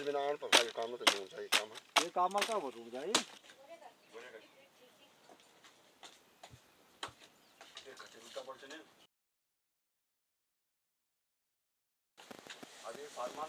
बिना पर भाई काम तो नहीं चाहिए काम ये काम का वो रुक जाए ये खट्टा पड़ते नहीं अभी फार्मा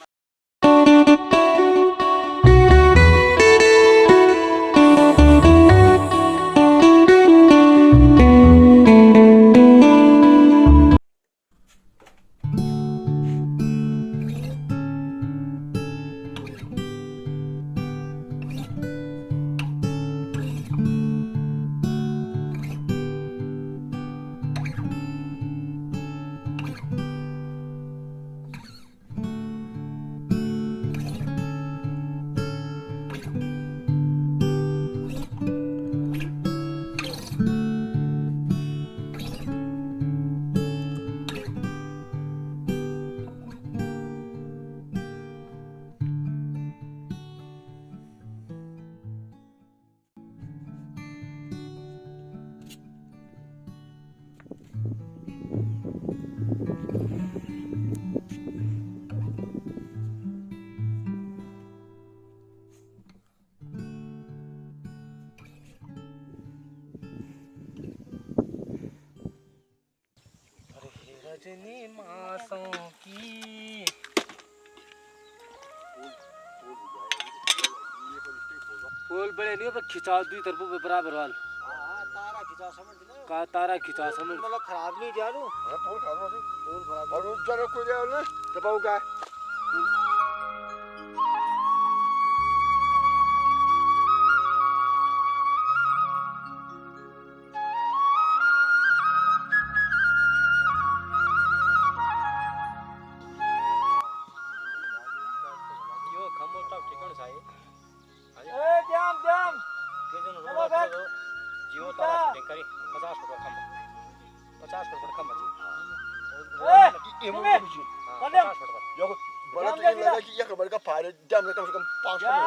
रजनी मासों की फूल बड़े नहीं पर खिंचाव दी तरफ बराबर वाल तारा खिंचा समझ ना का तारा खिंचा समझ मतलब खराब नहीं जा रू हां फूल खराब हो फूल खराब और उस जरा कोई ले ना दबाओ का यो खमो तब ठिकाण छाए ए जाम जाम के जन रोड पर जियो तारा फिटिंग करी 50 फुट खम 50 फुट खम ए ये मुझे भी कदम 50 फुट पर यो बड़ा तो ये लगा कि ये खबर का फाड़ जाम कम से कम 5 मिनट हो हां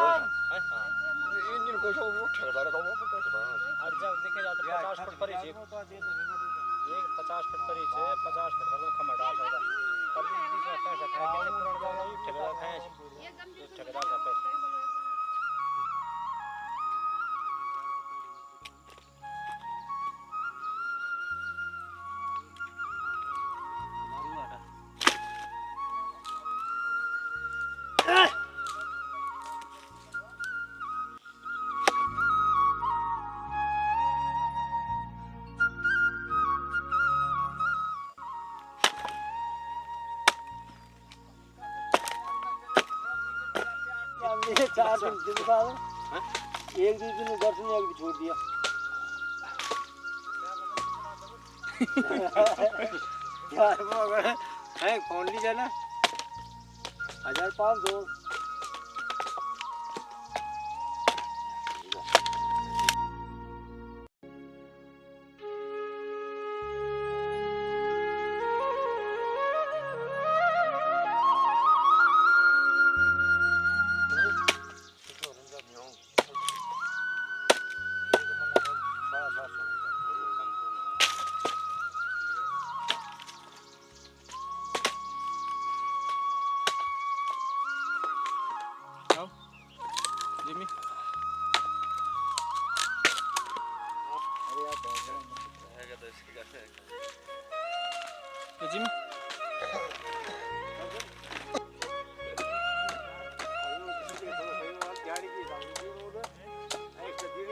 हां इन को सब वो ठेकेदार का वो पर कैसे बना और जब देखे जाते 50 फुट पर ही एक 50 फुट पर ही है 50 फुट पर खम डाल सकता पर बीच में पैसा खाए के पुराना जाओ ठेकेदार खाए ठेकेदार का पैसा ये 4 दिन दिखा दो एक दिन में दर्शन एक भी छोड़ दिया यार वो अगर है फोन ली जाना 1500 जिमी अरे यार है तो इसकी कैसे जिमी गाड़ी की रोड एक्स्ट्रा दे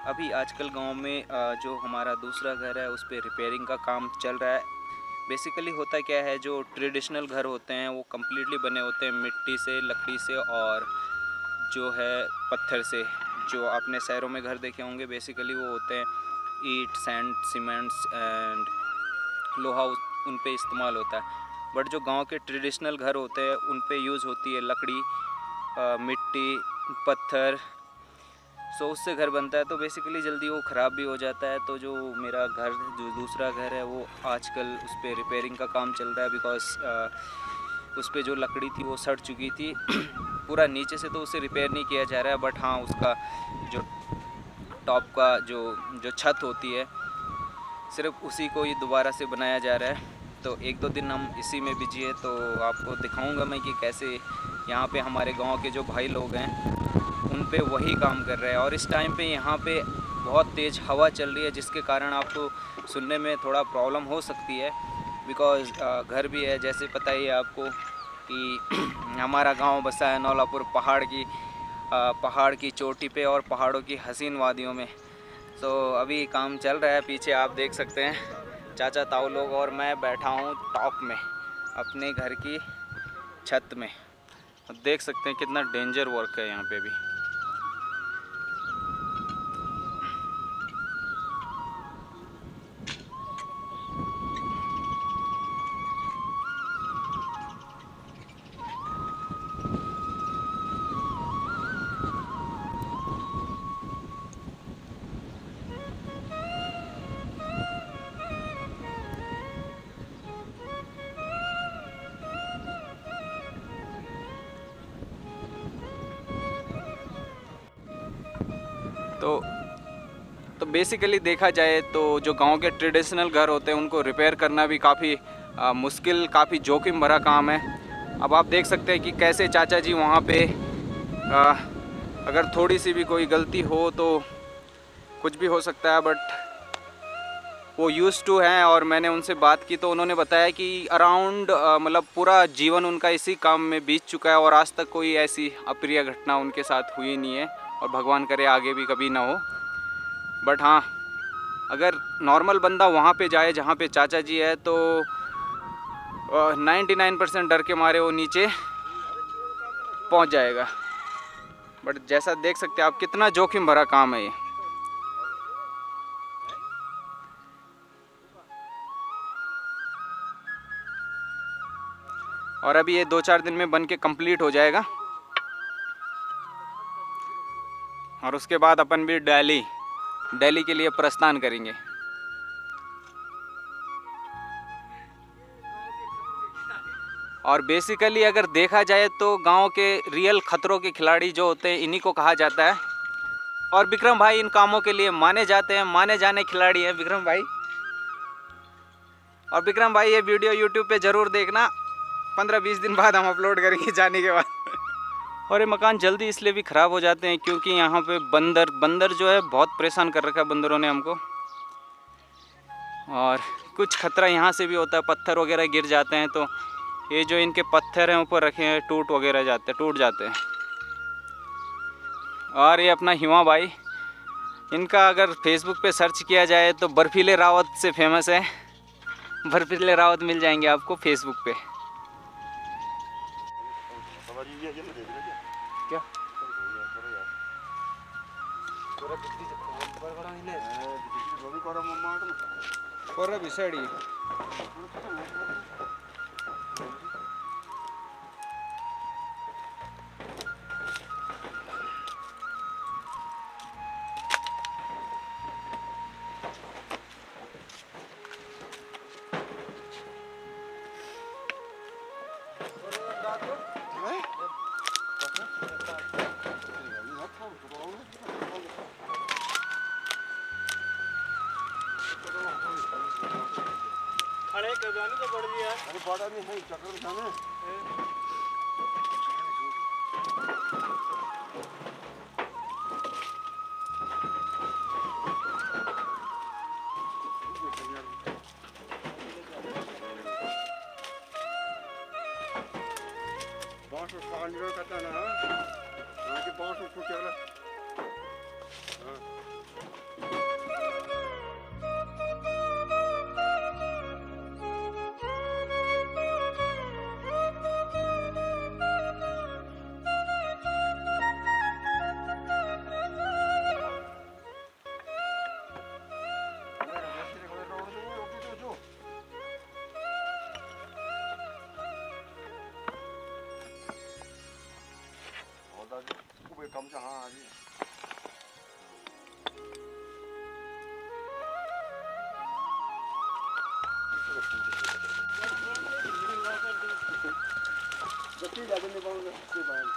अभी आजकल गांव में जो हमारा दूसरा घर है उस पर रिपेयरिंग का काम चल रहा है। बेसिकली होता क्या है, जो ट्रेडिशनल घर होते हैं वो कम्प्लीटली बने होते हैं मिट्टी से, लकड़ी से और जो है पत्थर से। जो आपने शहरों में घर देखे होंगे बेसिकली वो होते हैं ईंट, सैंड, सीमेंट्स एंड लोहा उन पे इस्तेमाल होता है। बट जो गांव के ट्रेडिशनल घर होते हैं उन पे यूज़ होती है लकड़ी, मिट्टी, पत्थर। सो उससे घर बनता है तो बेसिकली जल्दी वो ख़राब भी हो जाता है। तो जो मेरा घर जो दूसरा घर है वो आजकल उस पर रिपेयरिंग का काम चल रहा है, बिकॉज उस पर जो लकड़ी थी वो सड़ चुकी थी। पूरा नीचे से तो उसे रिपेयर नहीं किया जा रहा है, बट हाँ उसका जो टॉप का जो छत होती है सिर्फ उसी को ही दोबारा से बनाया जा रहा है। तो 1-2 दिन हम इसी में बिजी है, तो आपको दिखाऊंगा मैं कि कैसे यहाँ पे हमारे गांव के जो भाई लोग हैं उन पे वही काम कर रहे हैं। और इस टाइम पे यहाँ पे बहुत तेज़ हवा चल रही है जिसके कारण आपको सुनने में थोड़ा प्रॉब्लम हो सकती है, बिकॉज़ घर भी है, जैसे पता ही है आपको कि हमारा गांव बसा है नौलापुर पहाड़ की चोटी पे और पहाड़ों की हसीन वादियों में। तो अभी काम चल रहा है, पीछे आप देख सकते हैं चाचा ताऊ लोग और मैं बैठा हूँ टॉप में अपने घर की छत में। देख सकते हैं कितना डेंजर वर्क है यहाँ पे भी। तो बेसिकली देखा जाए तो जो गांव के ट्रेडिशनल घर होते हैं उनको रिपेयर करना भी काफ़ी मुश्किल, काफ़ी जोखिम भरा काम है। अब आप देख सकते हैं कि कैसे चाचा जी वहाँ पे अगर थोड़ी सी भी कोई गलती हो तो कुछ भी हो सकता है, बट वो यूज़ टू हैं। और मैंने उनसे बात की तो उन्होंने बताया कि अराउंड मतलब पूरा जीवन उनका इसी काम में बीत चुका है और आज तक कोई ऐसी अप्रिय घटना उनके साथ हुई नहीं है और भगवान करे आगे भी कभी ना हो। बट हाँ, अगर नॉर्मल बंदा वहाँ पे जाए जहाँ पे चाचा जी है तो 99% डर के मारे वो नीचे पहुँच जाएगा। बट जैसा देख सकते हैं आप कितना जोखिम भरा काम है ये। और अभी ये 2-4 दिन में बन के कंप्लीट हो जाएगा और उसके बाद अपन भी दिल्ली के लिए प्रस्थान करेंगे। और बेसिकली अगर देखा जाए तो गांव के रियल खतरों के खिलाड़ी जो होते हैं इन्हीं को कहा जाता है। और विक्रम भाई इन कामों के लिए माने जाते हैं, माने जाने खिलाड़ी हैं विक्रम भाई। और विक्रम भाई ये वीडियो यूट्यूब पे ज़रूर देखना, 15-20 दिन बाद हम अपलोड करेंगे जाने के बाद। और ये मकान जल्दी इसलिए भी ख़राब हो जाते हैं क्योंकि यहाँ पे बंदर जो है बहुत परेशान कर रखा है बंदरों ने हमको। और कुछ खतरा यहाँ से भी होता है, पत्थर वगैरह गिर जाते हैं तो ये जो इनके पत्थर हैं ऊपर रखे हैं टूट जाते हैं। और ये अपना हिमा भाई, इनका अगर फेसबुक पे सर्च किया जाए तो बर्फीले रावत से फेमस है। बर्फीले रावत मिल जाएंगे आपको फेसबुक पे। क्या बिसाड़ी खड़े कर जाने तो बढ़ गया। अरे बड़ा नहीं है चक्कर बिछाने। बांस उस पानी में करता ना, हाँ कि बांस उस फुट चला। हाँ से हाँ आ रही है। जल्दी जाके निकालूंगा इसके बाद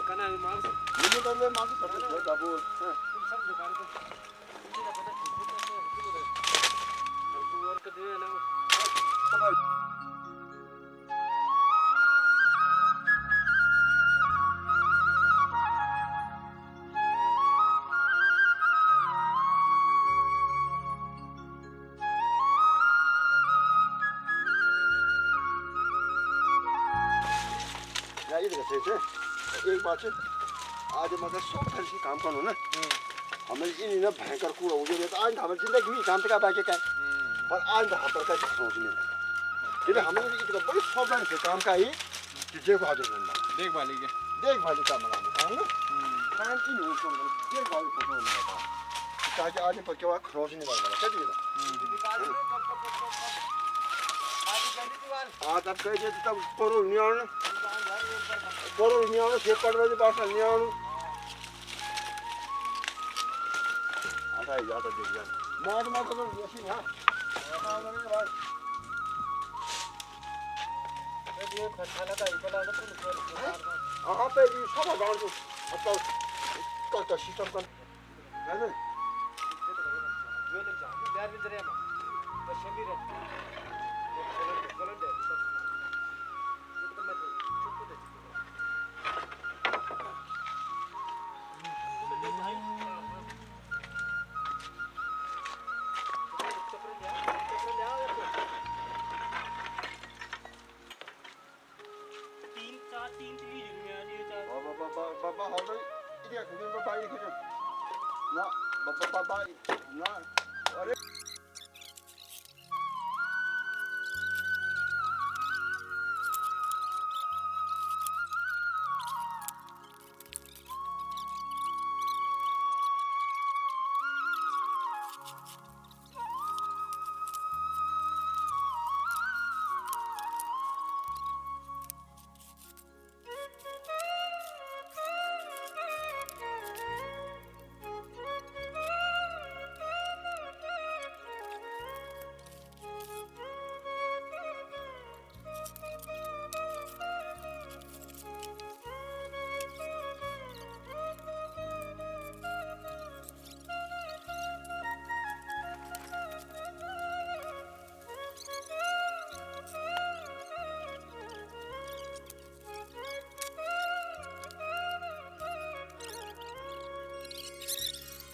कना मांग से ये तो मैं मांग सकता हूँ बाबू तुम सब दुकान को मुझे पता है तू और कर दे ना ये देखो से एक बात है आज मगर सब घर से काम करनो ना हमें इन ना भयंकर कूड़ा हो गया तो आज हमें जिंदगी में काम का बाकी का पर आज हम पर का सोचने लगे हमें इतना बड़ी सब घर से काम का ही जे को हाजिर करना देखभाली का मनाने का ना काम की नहीं उसको देखभाली फोटो नहीं ताकि आज पर क्या खरोच नहीं लगना चलिए आज अब कह देते तब करो नहीं Baru niaunu siapa lagi pasal niaunu. Ada ya ada dia. Mau tu sih ha. Mana ni bhai. ये खटाला का इतना ना तो हाँ पे ये सब गाँव जो अब तो का सिस्टम का है ना जो लोग जाते हैं यार भी जरे हम बस भी रहते हैं चलो दे तो मैं चुप दे Baba hold ini aku ni baba ini kerja. Na baba na. Are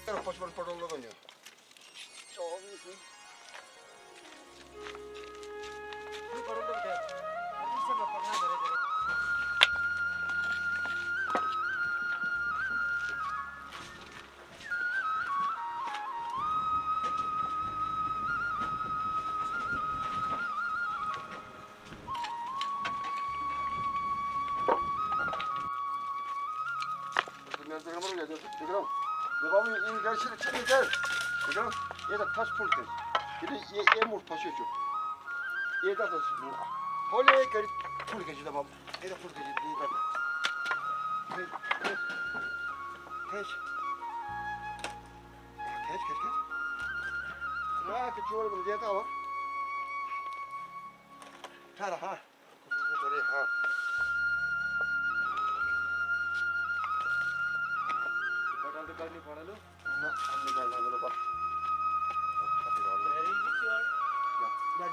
Pasukan padol logo niya. So obviously. ये करो तो क्या अभी से मैं पढ़ना धीरे धीरे दुनिया से खबर हो जाती है देख रहा हूँ जब हम इन घर से चले जाए देख रहा हूँ ये तो फर्स्ट फुल थे ये मूड फंसे जो ये तो होले कर फुल के जब ये तो फुल के ये तो कैच ना कि चोर बन जाता हो थारा हाँ करे हाँ तो करनी पड़ा लो ना हम निकालना मेरे पास तेरी भी चोर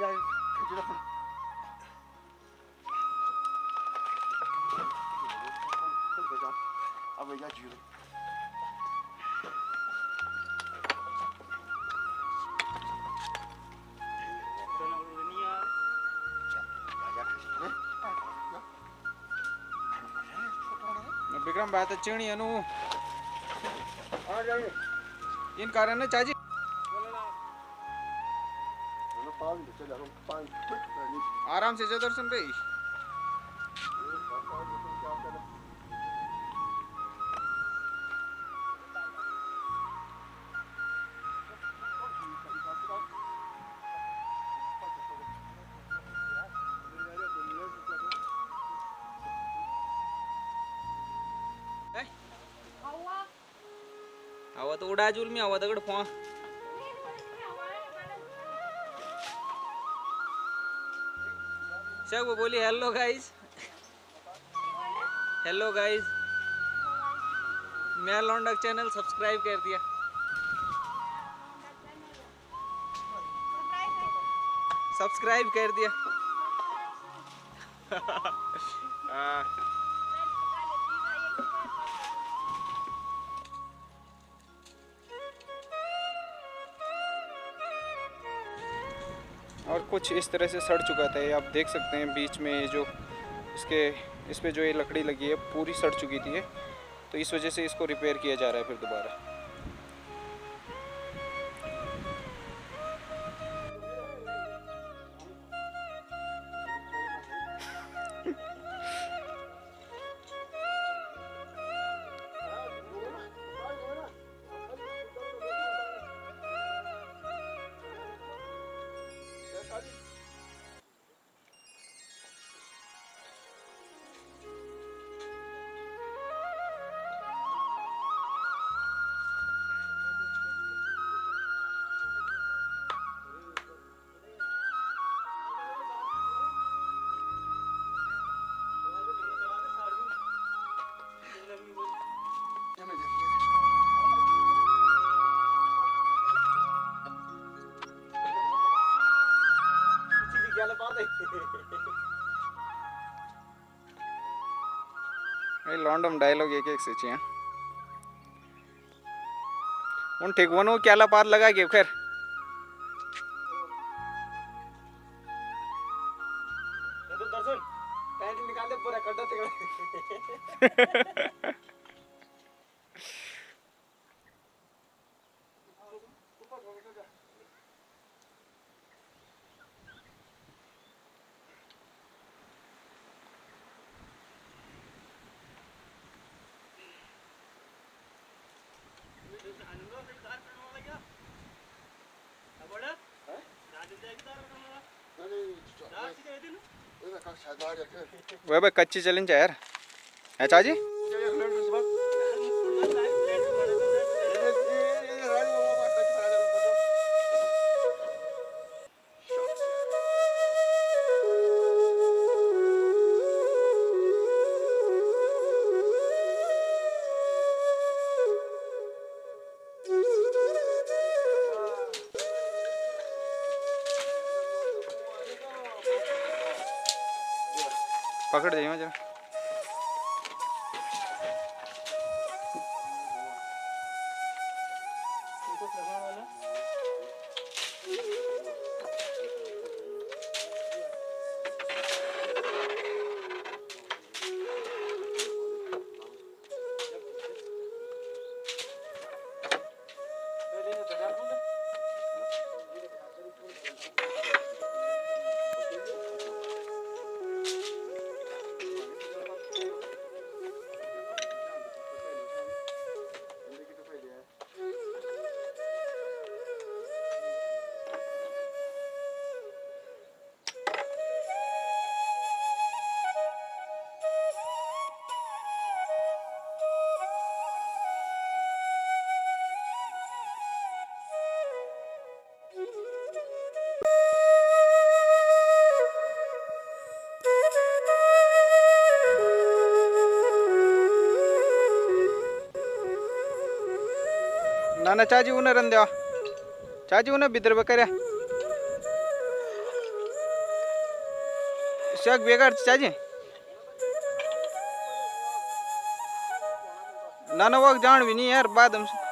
जा खींचना फुल बजा अब जा जीरो दुनिया विक्रम बात चिणी अनु आ जाएंगे इन कारण ने चाची बोलो ना चलो पाँच चल जाओ पाँच आराम से जो दर्शन भाई आवा तो उडा जुल मी आवा दगड फोन शग बोली हेलो गाइस मैं लौंडक चैनल सब्सक्राइब कर दिया हाँ। और कुछ इस तरह से सड़ चुका था ये आप देख सकते हैं बीच में ये जो इस पे जो ये लकड़ी लगी है पूरी सड़ चुकी थी ये तो इस वजह से इसको रिपेयर किया जा रहा है फिर दोबारा। लॉन्डम डायलॉग एक एक से चाहिए उन ठीक वो क्या पार लगा के खैर दर्शन पैंट निकाल दे पूरा कड्डा तिगड़ा वह भाई कच्ची चैलेंज है यार है चाची पकड़ जाइए जरा ना चाची उन्हें रन देवा चाची उन्हें बिदर बकरिया शक बेकार चाची ना वक्त जान भी नहीं यार बाद हमसे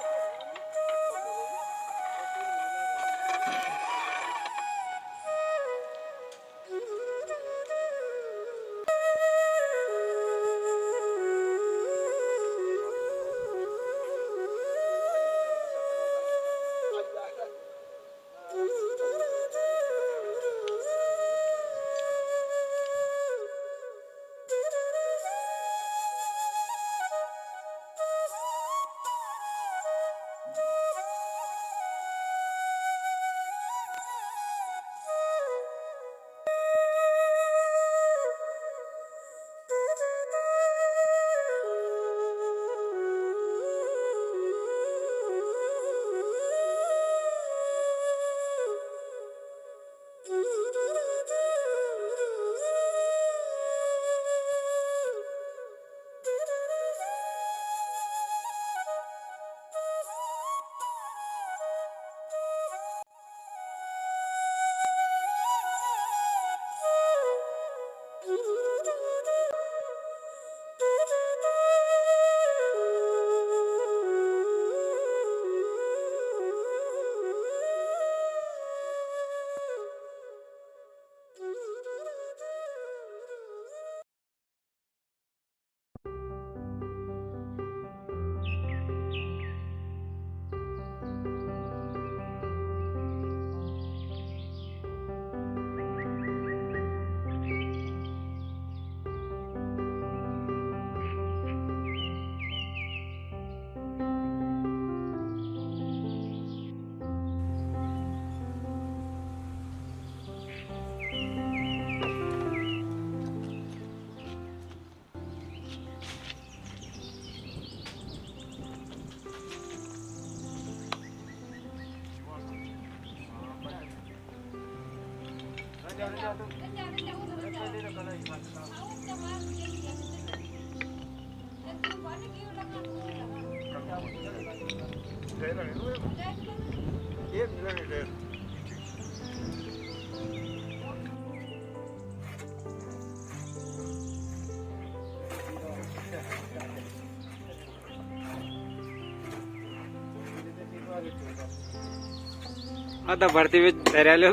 आता भरती में धैर्याले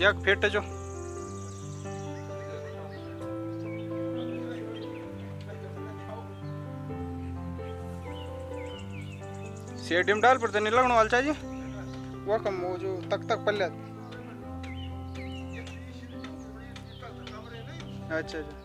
एक फिट जो सेटिम डाल पड़ते नहीं लगने वाला चाहिए वो कम वो जो तक पल्ले अच्छा अच्छा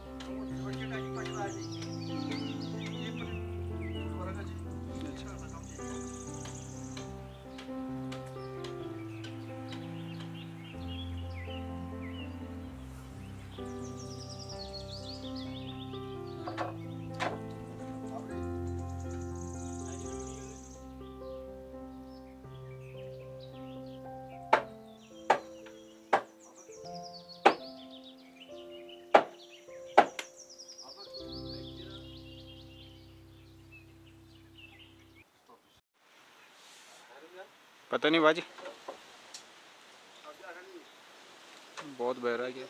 पता नहीं बाजी बहुत बहरा गया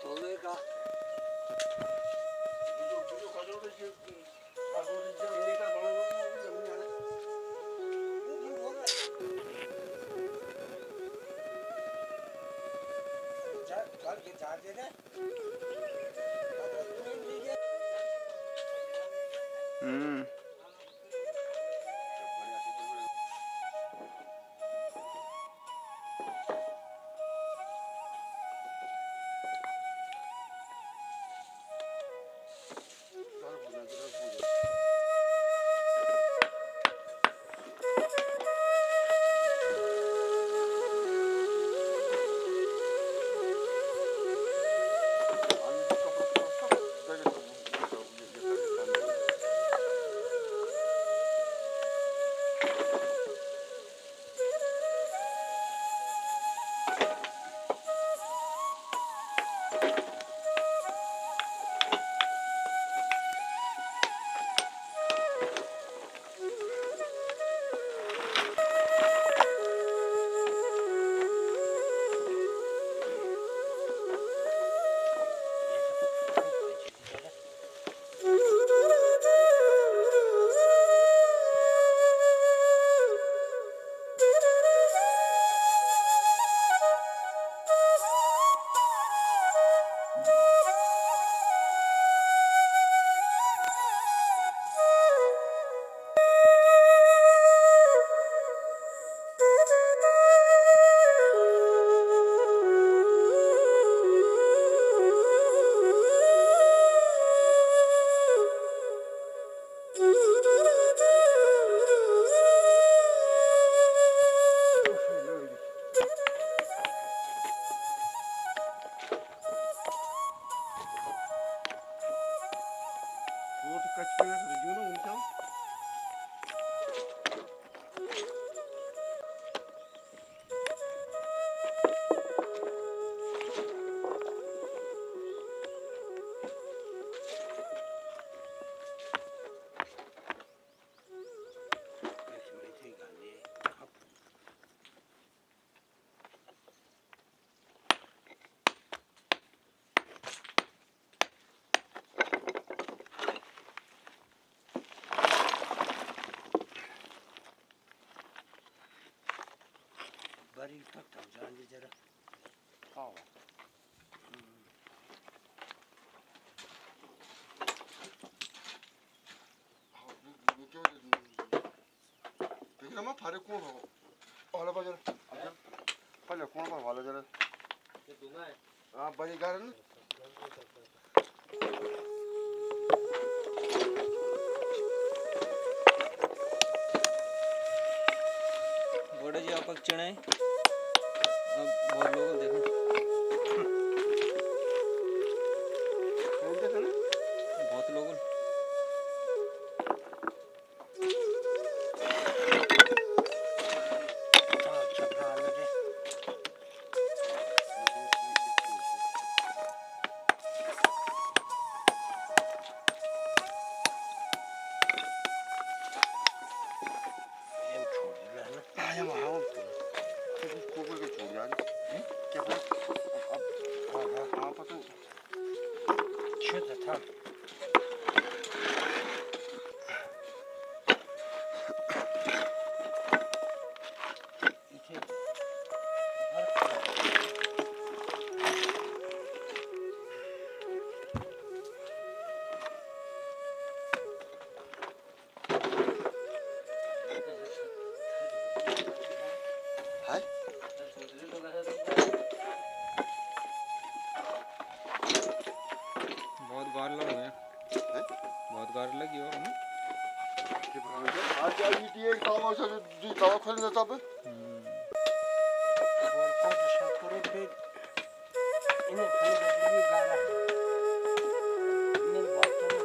Tolga. Video kadar da ki kadar da yeri kadar bana yani. Bu var. Kal ke jar de ne? Bari tak tak jangan jara. Oh. देखिए ना फारे कौन हो वाला बाजार पहले कौन पर वाला जरा ये दूंगा है हाँ बड़ी गाड़ी ना बड़े जी आपक चढ़े अब बहुत लोग देखो बहुत लोग बहुत गार लगे हैं बहुत गार लगी हो हमें आज आई थी एक तावा से दी तावा खोल देता पे और कौन सा शॉट करो फिर इन्हें खाली बदली गारा इन्हें बात करो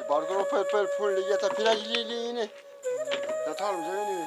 बार करो फिर फूल लिया था फिर आज ले लिए इन्हें दथाल मुझे नहीं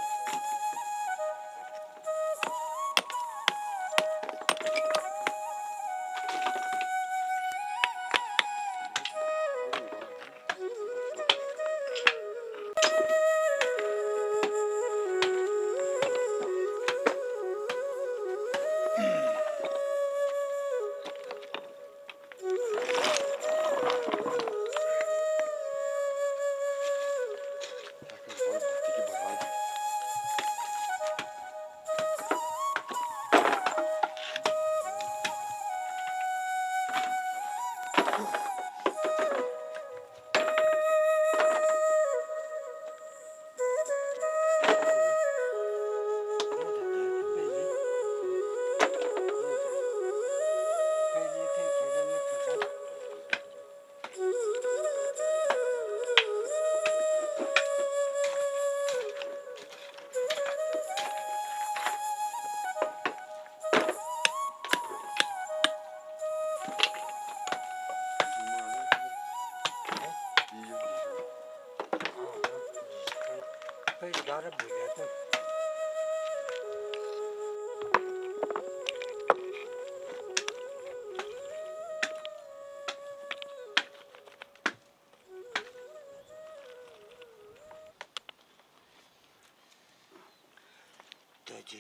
जी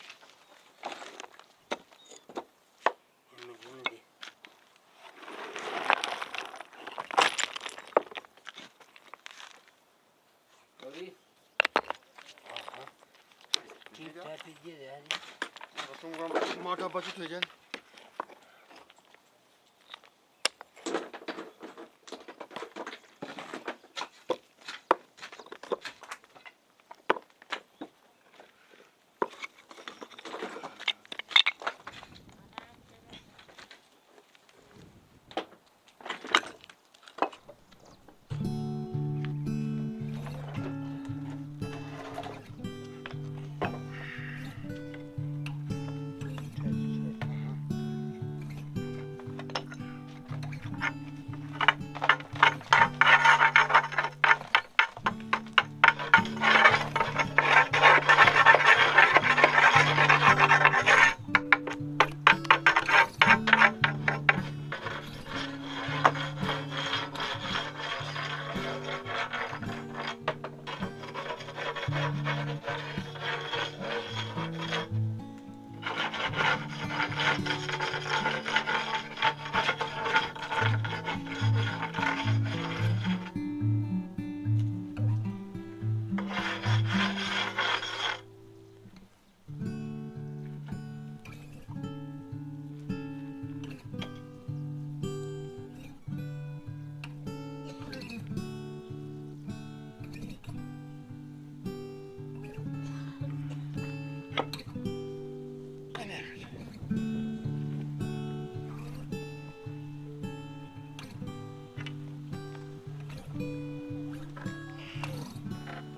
मोटा बचत हो जाए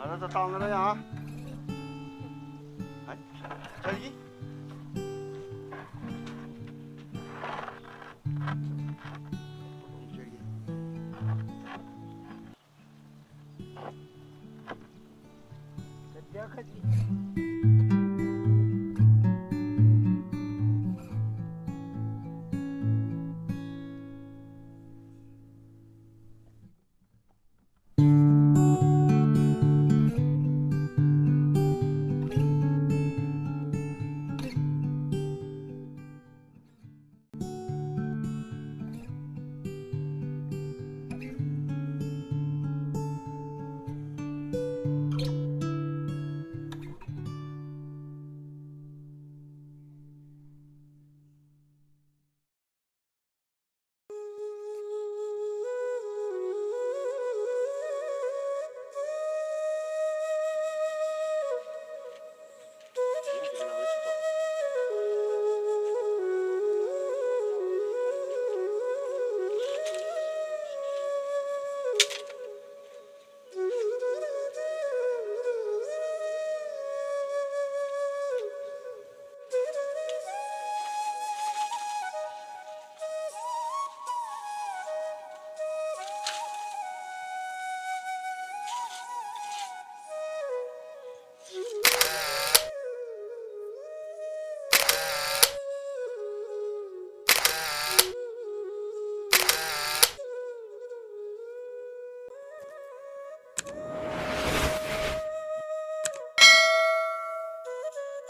Ano sa taong na yan, ha? Ay, Charlie? सध्या कधी